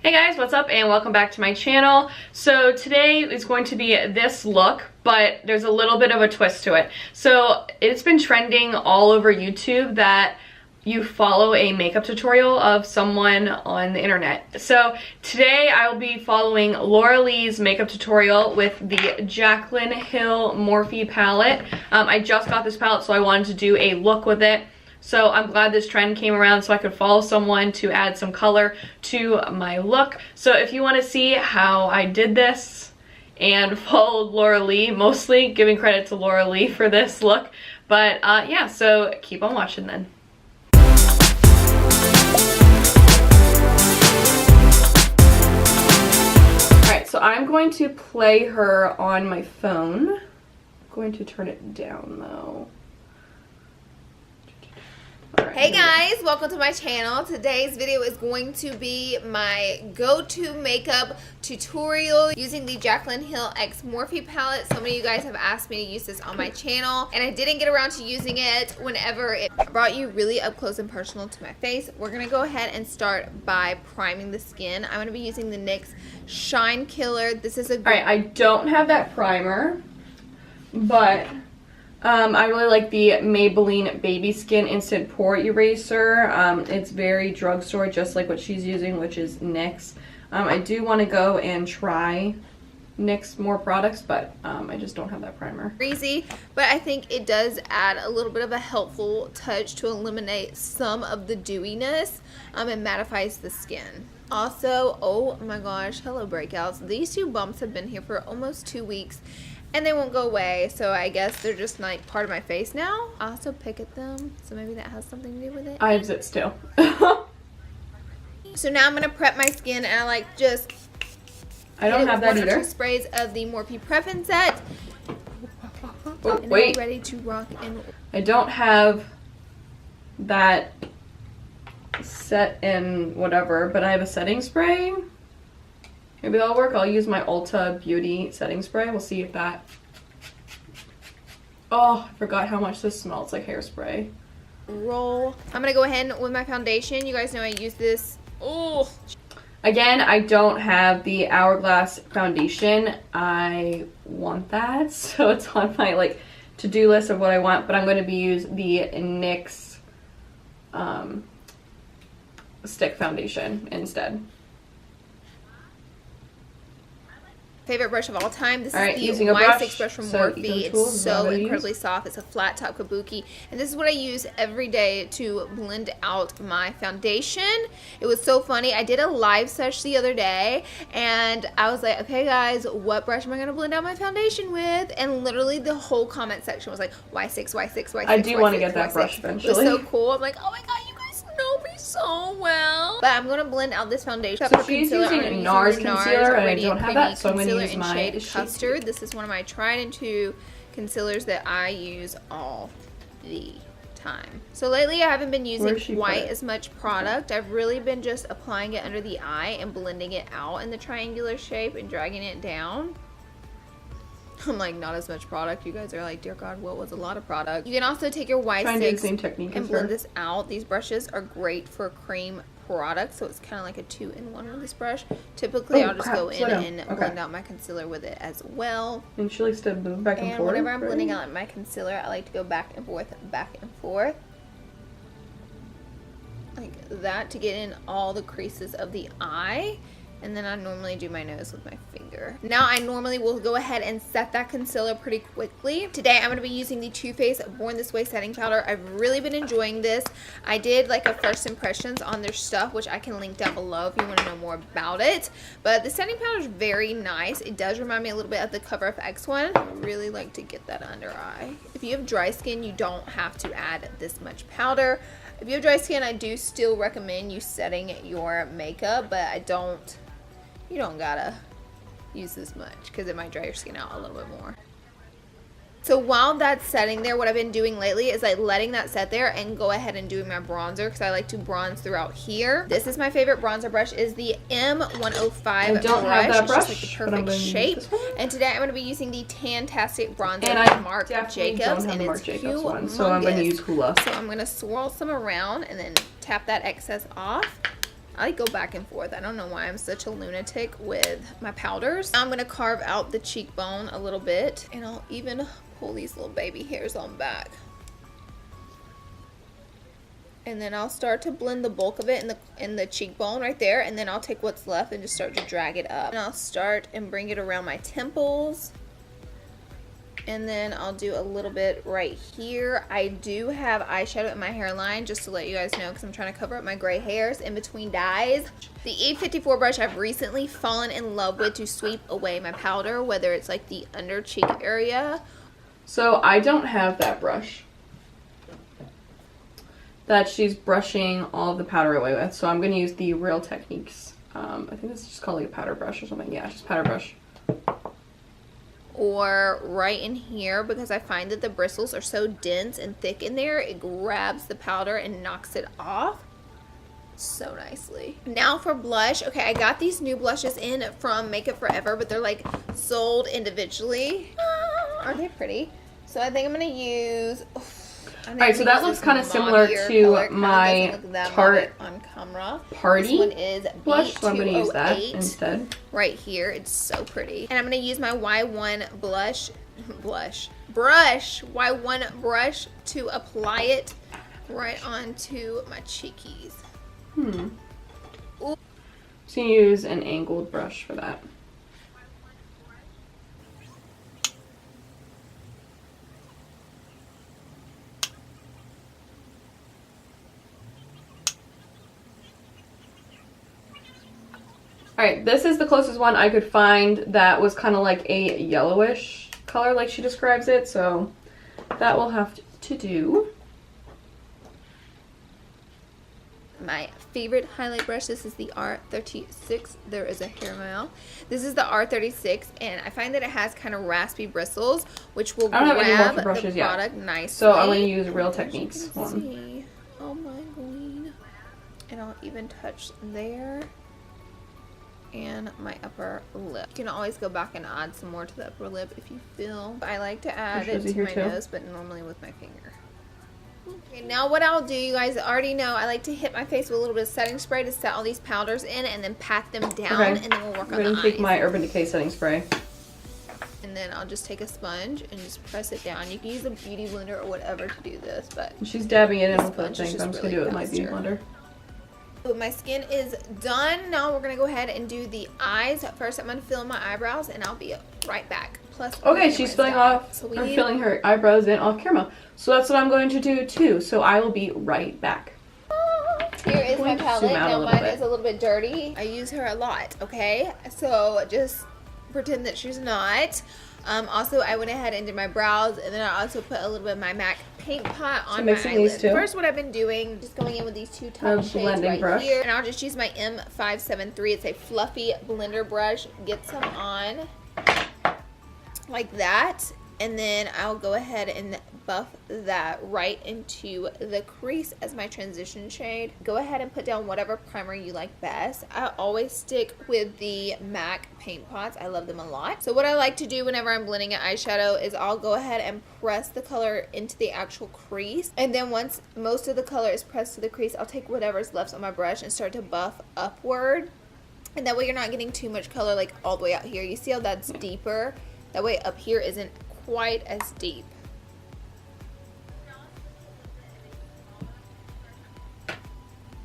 Hey guys, what's up and welcome back to my channel. So today is going to be this look, but there's a little bit of a twist to it. So it's been trending all over YouTube that you follow a makeup tutorial of someone on the internet. So today I'll be following Laura Lee's makeup tutorial with the Jaclyn Hill Morphe palette. I just got this palette, so I wanted to do a look with it. So I'm glad this trend came around so I could follow someone to add some color to my look. So if you want to see how I did this and followed Laura Lee, mostly giving credit to Laura Lee for this look. But yeah, so keep on watching then. Alright, so I'm going to play her on my phone. I'm going to turn it down though. Hey guys, welcome to my channel. Today's video is going to be my go-to makeup tutorial using the Jaclyn Hill X Morphe palette. So many of you guys have asked me to use this on my channel and I didn't get around to using it whenever it brought you really up close and personal to my face. We're going to go ahead and start by priming the skin. I'm going to be using the NYX Shine Killer. This is a Alright, I don't have that primer, but I really like the Maybelline Baby Skin Instant Pore Eraser. It's very drugstore, just like what she's using, which is NYX. I do want to go and try NYX more products, but I just don't have that primer. Easy, but I think it does add a little bit of a helpful touch to eliminate some of the dewiness and mattifies the skin. Also, oh my gosh, hello breakouts. These two bumps have been here for almost 2 weeks. And they won't go away, so I guess they're just like part of my face now. I also pick at them, so maybe that has something to do with it. I have zits too. So now I'm gonna prep my skin, and I like just I don't have that one either. or two sprays of the Morphe Prep Set. Oh, and wait. I'm ready to rock and I don't have that set in whatever, but I have a setting spray. Maybe that'll work. I'll use my Ulta Beauty setting spray. We'll see if that... Oh, I forgot how much this smells like hairspray. roll. I'm gonna go ahead with my foundation. You guys know I use this. Oh. Again, I don't have the Hourglass foundation. I want that, so it's on my like to-do list of what I want, but I'm going to be using the NYX stick foundation instead. Favorite brush of all time. This is the Y6 brush from Morphe. It's so incredibly soft. It's a flat top kabuki, and this is what I use every day to blend out my foundation. It was so funny. I did a live sesh the other day, and I was like, okay guys, what brush am I gonna blend out my foundation with? And literally the whole comment section was like Y6, Y6, Y6. I do want to get that Y6. brush eventually. It was so cool. I'm like, oh my god, you guys know me so well. But I'm gonna blend out this foundation. So she's using NARS concealer, and I don't have that, so I'm gonna use my shade Custard. This is one of my tried and true concealers that I use all the time. So lately I haven't been using quite as much product. I've really been just applying it under the eye and blending it out in the triangular shape and dragging it down. I'm like, not as much product. You guys are like, dear God, what was a lot of product? You can also take your Y6 and blend this out. These brushes are great for cream products, so it's kind of like a 2-in-1 with this brush. Typically, I'll just go in and blend out my concealer with it as well. And she likes to move back and forth. And whenever I'm blending out my concealer, I like to go back and forth, like that to get in all the creases of the eye. And then I normally do my nose with my finger. Now I normally will go ahead and set that concealer pretty quickly. Today I'm going to be using the Too Faced Born This Way setting powder. I've really been enjoying this. I did like a first impressions on their stuff, which I can link down below if you want to know more about it. But the setting powder is very nice. It does remind me a little bit of the Cover FX one. I really like to get that under eye. If you have dry skin, you don't have to add this much powder. If you have dry skin, I do still recommend you setting your makeup, but you don't gotta use this much because it might dry your skin out a little bit more. So while that's setting there, what I've been doing lately is like letting that set there and go ahead and doing my bronzer because I like to bronze throughout here. This is my favorite bronzer brush, is the M105 I don't have that brush. It's just like the perfect shape. And today I'm going to be using the Tantastic bronzer and by Marc Jacobs, and it's humongous. So I'm going to use Hoola. So I'm going to swirl some around and then tap that excess off. I like go back and forth. I don't know why I'm such a lunatic with my powders. Now I'm gonna carve out the cheekbone a little bit, and I'll even pull these little baby hairs on back. And then I'll start to blend the bulk of it in the cheekbone right there, and then I'll take what's left and just start to drag it up. And I'll start and bring it around my temples. And then I'll do a little bit right here. I do have eyeshadow in my hairline, just to let you guys know, because I'm trying to cover up my gray hairs in between dyes. The E54 brush I've recently fallen in love with to sweep away my powder, whether it's like the under cheek area. So I don't have that brush that she's brushing all of the powder away with, so I'm going to use the Real Techniques. I think this is just called like a powder brush or something. Yeah, just powder brush. Or right in here, because I find that the bristles are so dense and thick in there, it grabs the powder and knocks it off so nicely. Now for blush. Okay, I got these new blushes in from Makeup Forever, but they're like sold individually. Aren't they pretty? So I think I'm gonna use... Alright, so that looks kind of similar to my Tarte on camera. Party this one is blush, so I'm going to use that instead. Right here, it's so pretty. And I'm going to use my Y1 Y1 brush to apply it right onto my cheekies. Ooh. So you use an angled brush for that. Alright, this is the closest one I could find that was kind of like a yellowish color like she describes it, so that will have to do. My favorite highlight brush, this is the R36. There is a hair in my mouth. This is the R36, and I find that it has kind of raspy bristles, which will grab the product nicely. So I'm going to use Real Techniques one. See. Oh my queen. And I'll even touch there. And my upper lip. You can always go back and add some more to the upper lip if you feel. I like to add it to my nose, but normally with my finger. Okay, now what I'll do, you guys already know, I like to hit my face with a little bit of setting spray to set all these powders in and then pat them down, and then we'll work on the eyes. I'm going to take my Urban Decay setting spray. And then I'll just take a sponge and just press it down. You can use a beauty blender or whatever to do this, but she's dabbing it in with that thing, so I'm just going to do it with my beauty blender. So my skin is done. Now we're going to go ahead and do the eyes. First, I'm going to fill my eyebrows, and I'll be right back. Plus, okay, she's filling her eyebrows in off camera. So that's what I'm going to do too. So I will be right back. Here is my palette. Now mine is a little bit dirty. I use her a lot, okay? So just pretend that she's not. Also, I went ahead and did my brows, and then I also put a little bit of my MAC paint pot on my eyelid. First, what I've been doing, just going in with these two top shades right here, and I'll just use my M573. It's a fluffy blender brush. Get some on like that, and then I'll go ahead and buff that right into the crease as my transition shade. Go ahead and put down whatever primer you like best. I always stick with the MAC paint pots. I love them a lot. So what I like to do whenever I'm blending an eyeshadow is I'll go ahead and press the color into the actual crease, and then once most of the color is pressed to the crease, I'll take whatever's left on my brush and start to buff upward, and that way you're not getting too much color like all the way out here. You see how that's deeper? That way up here isn't quite as deep.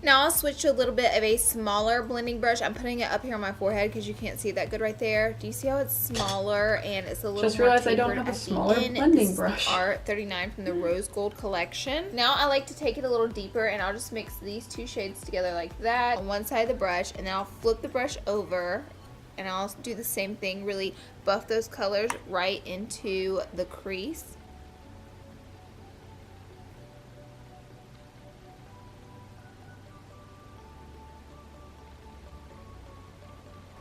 Now I'll switch to a little bit of a smaller blending brush. I'm putting it up here on my forehead because you can't see that good right there. Do you see how it's smaller and it's a little just more realized I don't have a smaller blending brush. R39 from the Rose Gold collection. Now I like to take it a little deeper, and I'll just mix these two shades together like that on one side of the brush, and then I'll flip the brush over, and I'll do the same thing, really buff those colors right into the crease.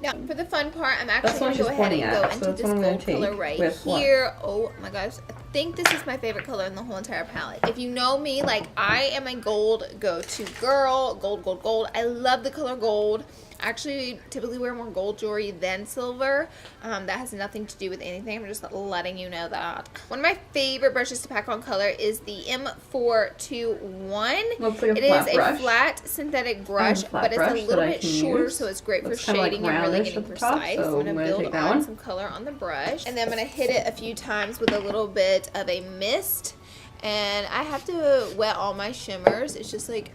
Now, for the fun part, I'm actually going to go ahead and go into this gold color right here. Oh my gosh, I think this is my favorite color in the whole entire palette. If you know me, like, I am a gold go-to girl. Gold, gold, gold. I love the color gold. actually typically wear more gold jewelry than silver. That has nothing to do with anything. I'm just letting you know that. One of my favorite brushes to pack on color is the M421. Looks like a it flat is brush. A flat synthetic brush, but it's a little bit shorter, so it's great for shading and really getting precise. So I'm going to build on some color on the brush, and then I'm going to hit it a few times with a little bit of a mist. And I have to wet all my shimmers. It's just like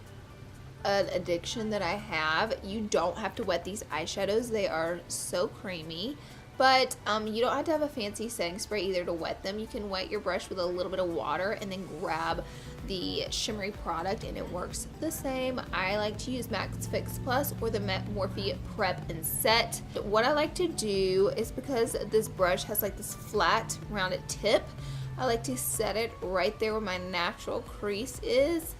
an addiction that I have. You don't have to wet these eyeshadows. They are so creamy. But you don't have to have a fancy setting spray either to wet them. You can wet your brush with a little bit of water and then grab the shimmery product, and it works the same. I like to use Max Fix Plus or the Morphe Prep and Set. What I like to do is, because this brush has like this flat rounded tip, I like to set it right there where my natural crease is.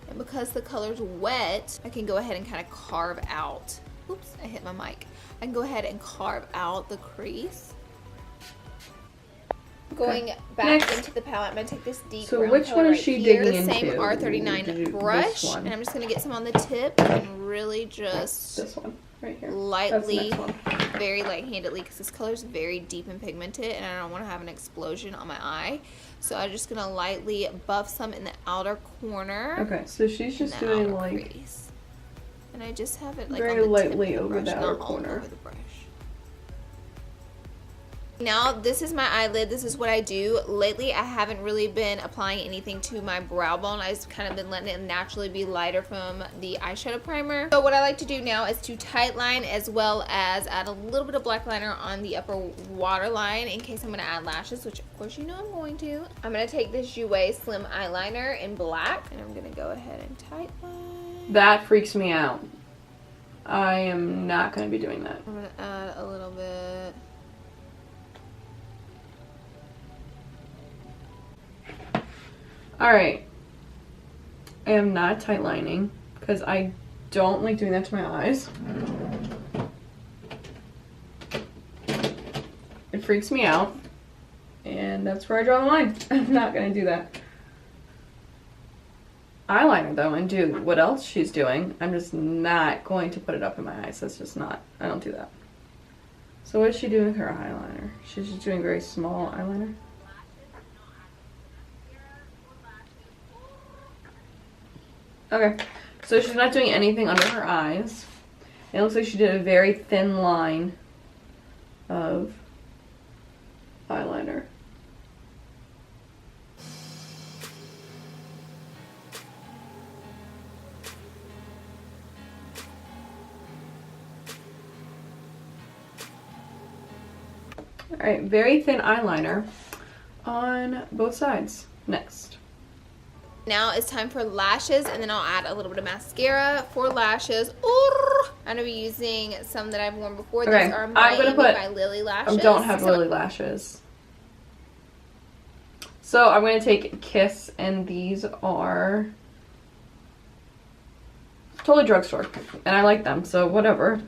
And because the color's wet, I can go ahead and kind of carve out. Oops, I hit my mic. I can go ahead and carve out the crease. Going back into the palette, I'm going to take this deep brown which color one is right she here, digging the same into? R39 brush, and I'm just going to get some on the tip and really just this one right here. Lightly, very light-handedly, because this color is very deep and pigmented, and I don't want to have an explosion on my eye. So I'm just gonna lightly buff some in the outer corner. Okay, so she's just doing like crease. And I just have it like very on the lightly tip of over the outer corner. Over the brush. Now this is my eyelid. This is what I do. Lately I haven't really been applying anything to my brow bone. I've just kind of been letting it naturally be lighter from the eyeshadow primer. So what I like to do now is to tight line, as well as add a little bit of black liner on the upper waterline in case I'm going to add lashes, which of course you know I'm going to. I'm going to take this Jouer Slim eyeliner in black, and I'm going to go ahead and tight line. That freaks me out. I am not going to be doing that. I'm going to add a little bit. Alright, I am not tight lining because I don't like doing that to my eyes. It freaks me out, and that's where I draw the line. I'm not going to do that. Eyeliner though, and do what else she's doing. I'm just not going to put it up in my eyes. That's just not, I don't do that. So what is she doing with her eyeliner? She's just doing very small eyeliner. Okay, so she's not doing anything under her eyes. It looks like she did a very thin line of eyeliner. Alright, very thin eyeliner on both sides. Next. Now it's time for lashes, and then I'll add a little bit of mascara for lashes. I'm going to be using some that I've worn before. Okay, These are my Lily lashes. I don't have Lily lashes. So I'm going to take Kiss, and these are totally drugstore, and I like them, so whatever.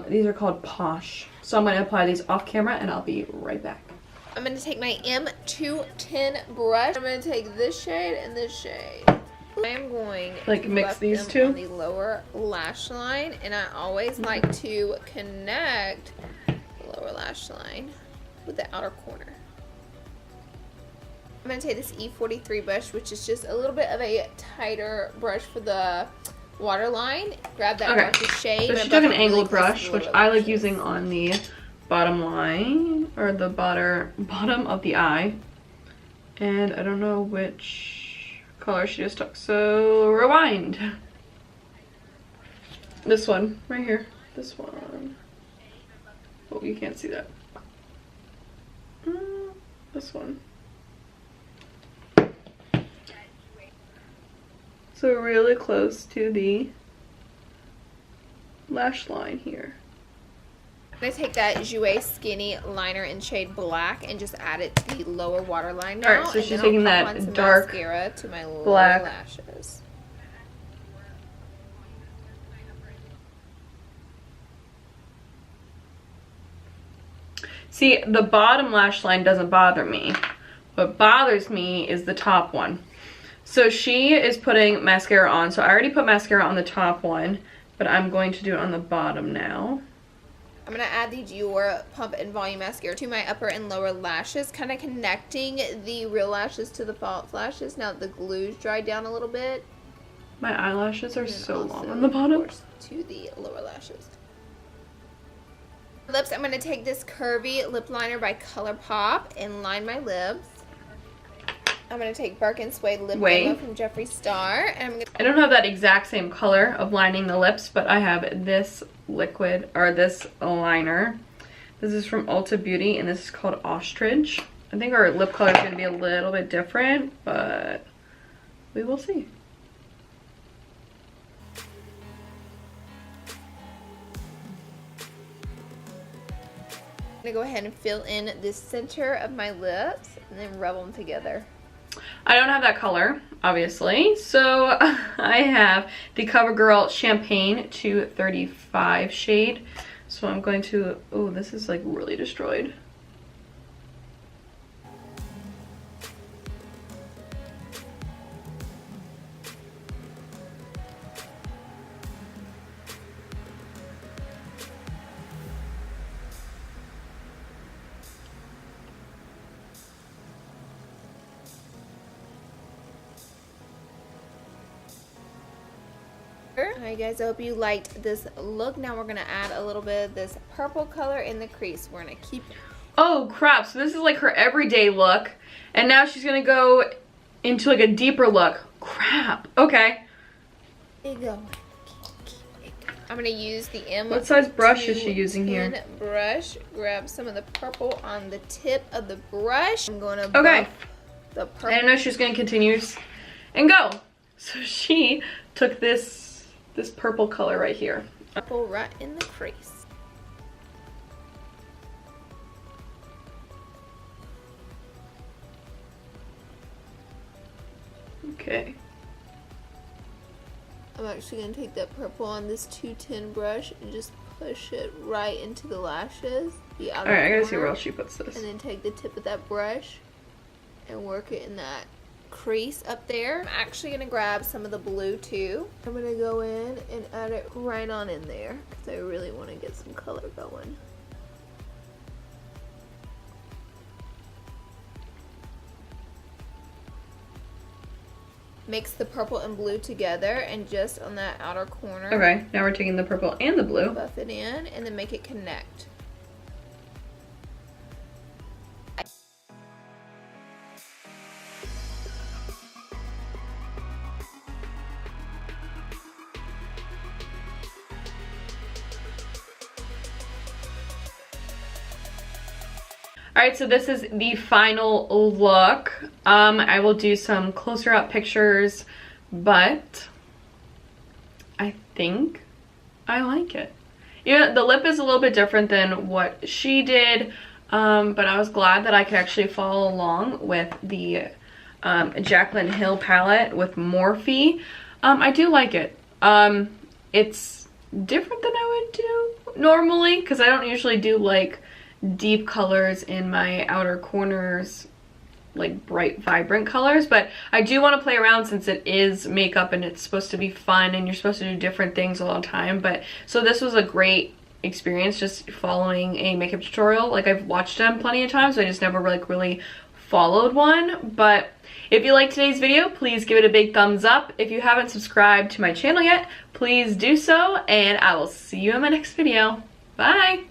These are called Posh. So I'm going to apply these off camera, and I'll be right back. I'm going to take my M210 brush. I'm going to take this shade and this shade. I'm going to mix these two on the lower lash line, and I always like to connect the lower lash line with the outer corner. I'm going to take this E43 brush, which is just a little bit of a tighter brush for the waterline. Grab that darkest shade. So she took an angled brush, which I like using on the bottom line, or the bottom of the eye, and I don't know which color she just took, so rewind. This one right here, this one. Oh, you can't see that. This one. So really close to the lash line here. I'm going to take that Jouer Skinny liner in shade black and just add it to the lower waterline now. Alright, so she's taking that dark mascara to my black lashes. See, the bottom lash line doesn't bother me. What bothers me is the top one. So she is putting mascara on. So I already put mascara on the top one, but but I'm going to do it on the bottom now. I'm going to add the Dior Pump and Volume Mascara to my upper and lower lashes, kind of connecting the real lashes to the false lashes now that the glue's dried down a little bit. My eyelashes are so long on the bottom. To the lower lashes. Lips, I'm going to take this curvy lip liner by ColourPop and line my lips. I'm going to take Birkin Suede Lip Liner from Jeffree Star. And I don't have that exact same color of lining the lips, but I have this liquid, or this liner. This is from Ulta Beauty, and this is called Ostrich. I think our lip color is going to be a little bit different, but we will see. I'm going to go ahead and fill in the center of my lips and then rub them together. I don't have that color, obviously, so I have the CoverGirl Champagne 235 shade. So I'm going to, oh, this is like really destroyed. Alright guys, I hope you liked this look. Now we're going to add a little bit of this purple color in the crease. We're going to keep... Oh crap, so this is like her everyday look, and now she's going to go into like a deeper look. Crap, okay. There you go. I'm going to use the M. What size brush is she using here? Brush. Grab some of the purple on the tip of the brush. I'm going to buff the purple. I didn't know she was going to continue and go. So she took this purple color right here. Purple right in the crease. Okay. I'm actually going to take that purple on this 210 brush and just push it right into the lashes. Alright, I gotta see where else she puts this. And then take the tip of that brush and work it in that crease up there. I'm actually going to grab some of the blue too. I'm going to go in and add it right on in there because I really want to get some color going. Mix the purple and blue together and just on that outer corner. Okay, now we're taking the purple and the blue. Buff it in and then make it connect. Alright, so this is the final look. I will do some closer up pictures, but I think I like it. Yeah, the lip is a little bit different than what she did, but I was glad that I could actually follow along with the Jaclyn Hill palette with Morphe. I do like it. It's different than I would do normally, because I don't usually do like deep colors in my outer corners, like bright vibrant colors, but I do want to play around since it is makeup and it's supposed to be fun and you're supposed to do different things all the time. But so this was a great experience, just following a makeup tutorial. Like, I've watched them plenty of times, so I just never really followed one. But if you liked today's video, please give it a big thumbs up. If you haven't subscribed to my channel yet, please do so, and I will see you in my next video. Bye!